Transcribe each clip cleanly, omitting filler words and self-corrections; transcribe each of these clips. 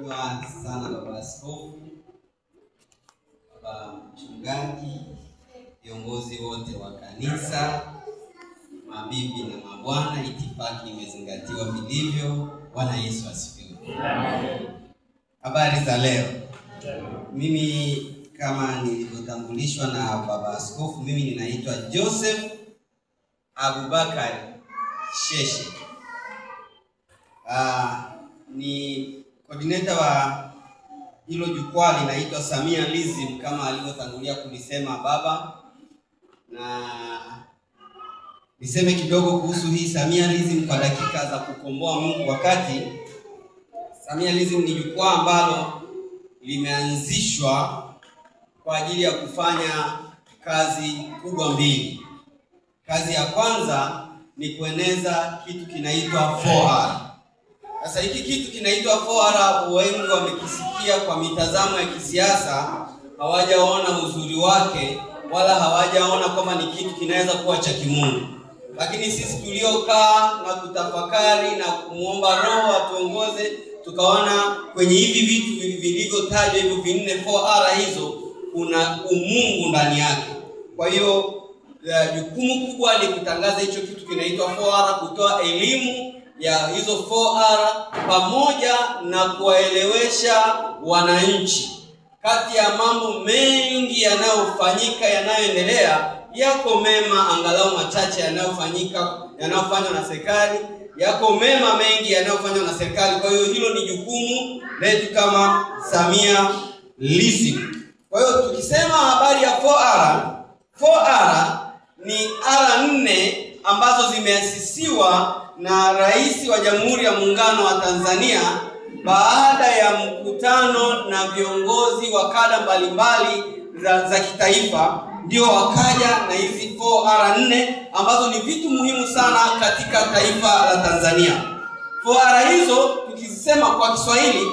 Mheshimiwa sana Baba Askofu, Baba Mchungaji, viongozi wote wa kanisa, mabibi na mabwana, itifaki imezingatiwa vilivyo. Bwana Yesu asifiwe. Habari za leo. Mimi kama nilivyotambulishwa na Baba Askofu, mimi ninaitwa Joseph Abubakar Sheshe. Ni coordinator wa hilo jukwaa linaitwa Samialism kama alivyotangulia kulisema baba. Na niseme kidogo kuhusu hii Samialism kwa dakika za kukomboa Mungu. Wakati Samialism ni jukwaa ambalo limeanzishwa kwa ajili ya kufanya kazi kubwa mbili. Kazi ya kwanza ni kueneza kitu kinaitwa 4R. Sasa hiki kitu kinaitwa 4R wengi wamekisikia kwa mitazamo ya kisiasa, hawajaona uzuri wake wala hawajaona kwamba ni kitu kinaweza kuwa cha kimungu. Lakini sisi tuliokaa na kutafakari na kumuomba Roho atuongoze, tukaona kwenye hivi vitu vilivyotajwa hivyo vinne 4R hizo kuna umungu ndani yake. Kwa hiyo jukumu kubwa ni kutangaza hicho kitu kinaitwa 4R, kutoa elimu ya hizo 4R pamoja na kuwaelewesha wananchi. Kati ya mambo mengi yanayofanyika yanayoendelea, yako mema angalau machache yanayofanywa na serikali, yako mema mengi yanayofanywa na serikali. Kwa hiyo hilo ni jukumu letu kama Samialism. Kwa hiyo tukisema habari ya 4R ni R4 ambazo zimeasisiwa na Rais wa Jamhuri ya Muungano wa Tanzania baada ya mkutano na viongozi wa kada mbalimbali za kitaifa. Ndio wakaja na hizi 4R4 ambazo ni vitu muhimu sana katika taifa la Tanzania. 4R hizo tukisema kwa Kiswahili,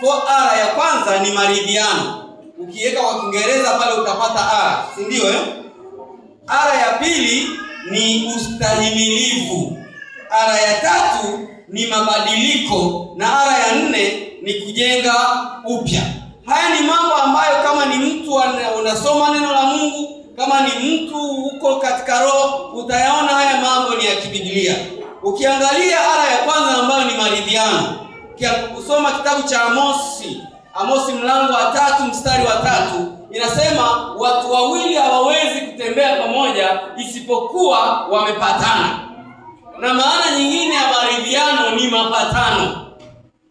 4R ya kwanza ni maridhiano. Ukiweka kwa Kiingereza pale utapata R, si ndio R ya pili ni ustahimilivu. R ya tatu ni mabadiliko, na R ya 4 ni kujenga upya. Haya ni mambo ambayo kama ni mtu unasoma neno la Mungu, kama ni mtu uko katika roho, utayaona haya mambo ni ya kibiblia. Ukiangalia R ya kwanza ambayo ni maridhiano, kusoma kitabu cha Amosi mlango wa 3 mstari wa 3, inasema watu wawili hawawezi kutembea pamoja isipokuwa wamepatana. Na maana nyingine ya maridhiano ni mapatano.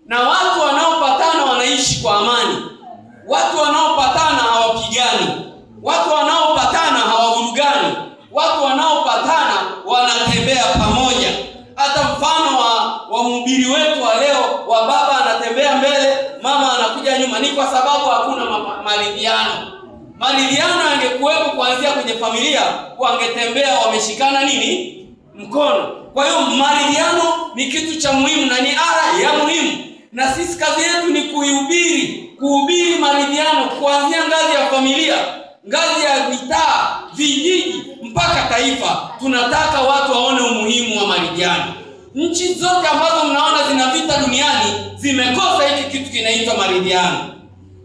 Na watu wanaopatana wanaishi kwa amani. Watu wanaopatana hawapigani. Watu wanaopatana hawavurugani. Watu wanaopatana wanatembea pamoja. Hata mfano wa mhubiri wetu wa leo, wa baba anatembea mbele, mama anakuja nyuma, ni kwa sababu hakuna maridhiano. Maridhiano yangekuwepo kuanzia kwenye familia, wangetembea wameshikana mkono. Kwa hiyo maridhiano ni kitu cha muhimu na ni R ya muhimu. Na sisi kazi yetu ni kuhubiri maridhiano kuanzia ngazi ya familia, ngazi ya mitaa, vijiji mpaka taifa. Tunataka watu waone umuhimu wa maridhiano. Nchi zote ambazo mnaona zina vita duniani zimekosa hiki kitu kinaitwa maridhiano.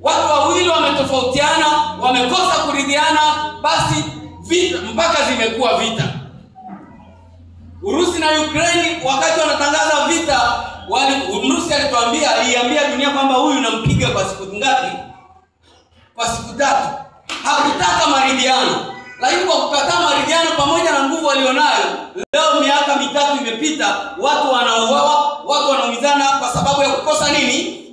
Watu wawili wametofautiana, wamekosa kuridhiana, basi vita mpaka zimekuwa vita. Urusi na Ukraine wakati wanatangaza vita, Urusi aliambia dunia kwamba huyu nampiga kwa siku ngapi? Kwa siku 3. Hakutaka maridhiano. Lakini kwa kukataa maridhiano pamoja na nguvu walionayo, leo miaka 3 imepita, watu wanauawa, watu wanaumizana kwa sababu ya kukosa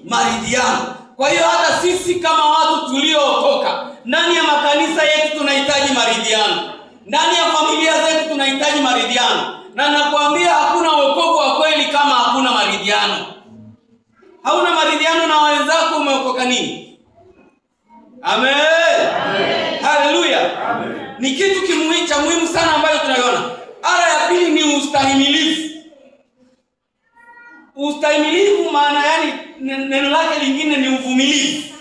maridhiano. Kwa hiyo hata sisi kama watu tuliookoka, ndani ya makanisa yetu tunahitaji maridhiano. Ndani ya familia zetu tunahitaji maridhiano. Na nakwambia hakuna wokovu wa kweli kama hakuna maridhiano. Hauna maridhiano na wenzako, umeokoka nini? Amen. Haleluya. Amen. Ni kitu cha muhimu sana ambayo tunaiona. R ya pili ni ustahimilivu. Ustahimilivu maana neno lake lingine ni uvumilivu.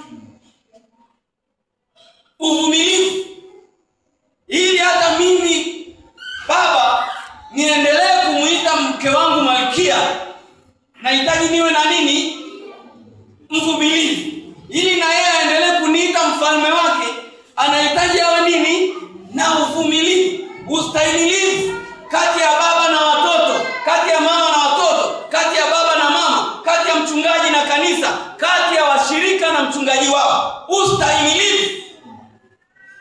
Uvumilivu. Ili hata mimi baba niendelee kumuita mke wangu Malkia, nahitaji niwe na mvumilivu. Ili na yeye aendelee kuniita mfalme wake, anahitaji awe nini? Na uvumilivu, ustahimilivu kati ya baba na watoto, kati ya mama na watoto, kati ya baba na mama, kati ya mchungaji na kanisa, kati ya washirika na mchungaji wao. Ustahimilivu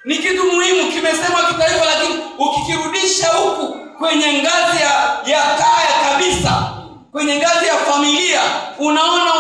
ni kitu muhimu, kimesemwa kitaifa, lakini ukikirudisha huku kwenye ngazi ya kaya kabisa, kwenye ngazi ya familia, unaona